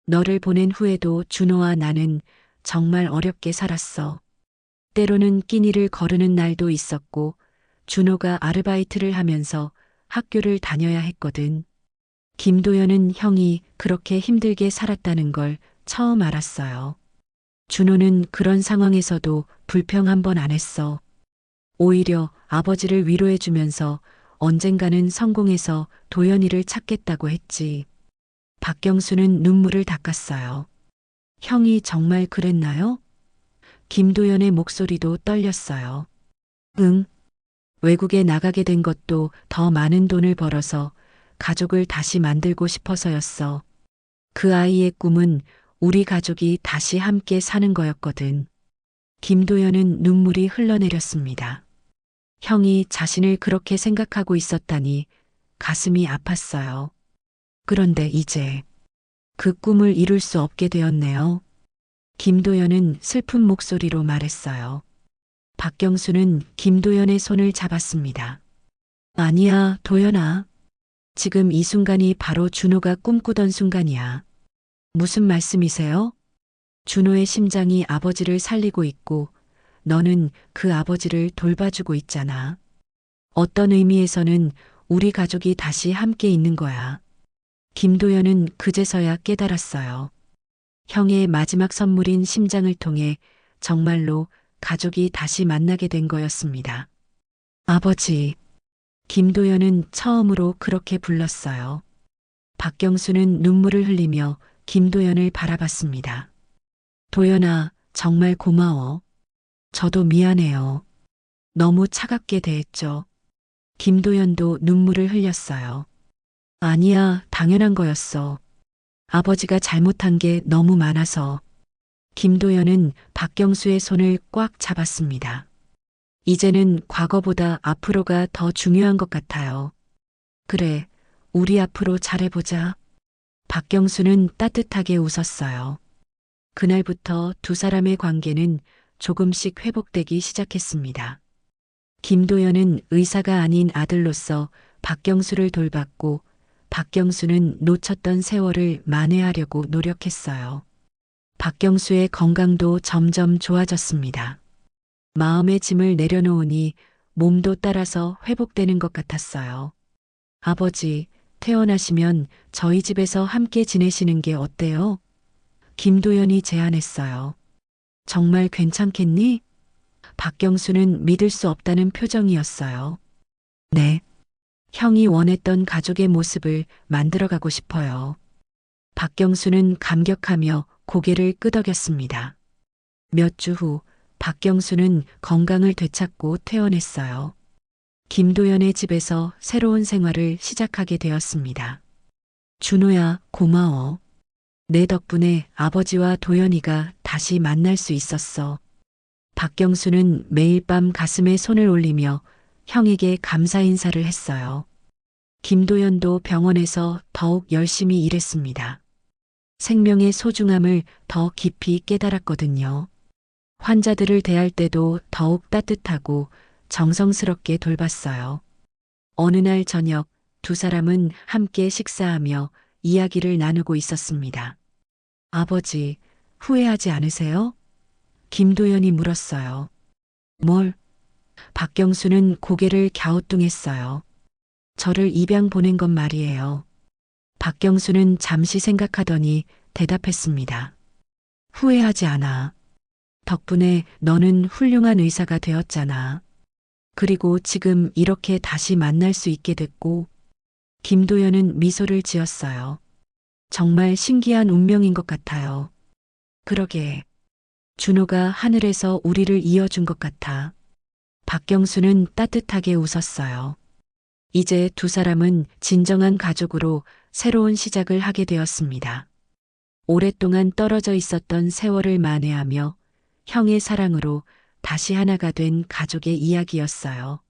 너를 보낸 후에도 준호와 나는 정말 어렵게 살았어. 때로는 끼니를 거르는 날도 있었고, 준호가 아르바이트를 하면서 학교를 다녀야 했거든. 김도연은 형이 그렇게 힘들게 살았다는 걸 처음 알았어요. 준호는 그런 상황에서도 불평 한 번 안 했어. 오히려 아버지를 위로해주면서 언젠가는 성공해서 도연이를 찾겠다고 했지. 박경수는 눈물을 닦았어요. 형이 정말 그랬나요? 김도연의 목소리도 떨렸어요. 응. 외국에 나가게 된 것도 더 많은 돈을 벌어서 가족을 다시 만들고 싶어서였어. 그 아이의 꿈은 우리 가족이 다시 함께 사는 거였거든. 김도연은 눈물이 흘러내렸습니다. 형이 자신을 그렇게 생각하고 있었다니 가슴이 아팠어요. 그런데 이제 그 꿈을 이룰 수 없게 되었네요. 김도연은 슬픈 목소리로 말했어요. 박경수는 김도연의 손을 잡았습니다. 아니야, 도연아. 지금 이 순간이 바로 준호가 꿈꾸던 순간이야. 무슨 말씀이세요? 준호의 심장이 아버지를 살리고 있고 너는 그 아버지를 돌봐주고 있잖아. 어떤 의미에서는 우리 가족이 다시 함께 있는 거야. 김도연은 그제서야 깨달았어요. 형의 마지막 선물인 심장을 통해 정말로 가족이 다시 만나게 된 거였습니다. 아버지. 김도연은 처음으로 그렇게 불렀어요. 박경수는 눈물을 흘리며 김도연을 바라봤습니다. 도연아, 정말 고마워. 저도 미안해요. 너무 차갑게 대했죠. 김도연도 눈물을 흘렸어요. 아니야, 당연한 거였어. 아버지가 잘못한 게 너무 많아서. 김도연은 박경수의 손을 꽉 잡았습니다. 이제는 과거보다 앞으로가 더 중요한 것 같아요. 그래, 우리 앞으로 잘해보자. 박경수는 따뜻하게 웃었어요. 그날부터 두 사람의 관계는 조금씩 회복되기 시작했습니다. 김도연은 의사가 아닌 아들로서 박경수를 돌봤고, 박경수는 놓쳤던 세월을 만회하려고 노력했어요. 박경수의 건강도 점점 좋아졌습니다. 마음의 짐을 내려놓으니 몸도 따라서 회복되는 것 같았어요. 아버지, 퇴원하시면 저희 집에서 함께 지내시는 게 어때요? 김도연이 제안했어요. 정말 괜찮겠니? 박경수는 믿을 수 없다는 표정이었어요. 네. 형이 원했던 가족의 모습을 만들어가고 싶어요. 박경수는 감격하며 고개를 끄덕였습니다. 몇 주 후 박경수는 건강을 되찾고 퇴원했어요. 김도연의 집에서 새로운 생활을 시작하게 되었습니다. 준호야, 고마워. 내 덕분에 아버지와 도연이가 다시 만날 수 있었어. 박경수는 매일 밤 가슴에 손을 올리며 형에게 감사 인사를 했어요. 김도연도 병원에서 더욱 열심히 일했습니다. 생명의 소중함을 더 깊이 깨달았거든요. 환자들을 대할 때도 더욱 따뜻하고 정성스럽게 돌봤어요. 어느 날 저녁 두 사람은 함께 식사하며 이야기를 나누고 있었습니다. 아버지, 후회하지 않으세요? 김도연이 물었어요. 뭘? 박경수는 고개를 갸우뚱했어요. 저를 입양 보낸 건 말이에요. 박경수는 잠시 생각하더니 대답했습니다. 후회하지 않아. 덕분에 너는 훌륭한 의사가 되었잖아. 그리고 지금 이렇게 다시 만날 수 있게 됐고, 김도연은 미소를 지었어요. 정말 신기한 운명인 것 같아요. 그러게. 준호가 하늘에서 우리를 이어준 것 같아. 박경수는 따뜻하게 웃었어요. 이제 두 사람은 진정한 가족으로 새로운 시작을 하게 되었습니다. 오랫동안 떨어져 있었던 세월을 만회하며 형의 사랑으로 다시 하나가 된 가족의 이야기였어요.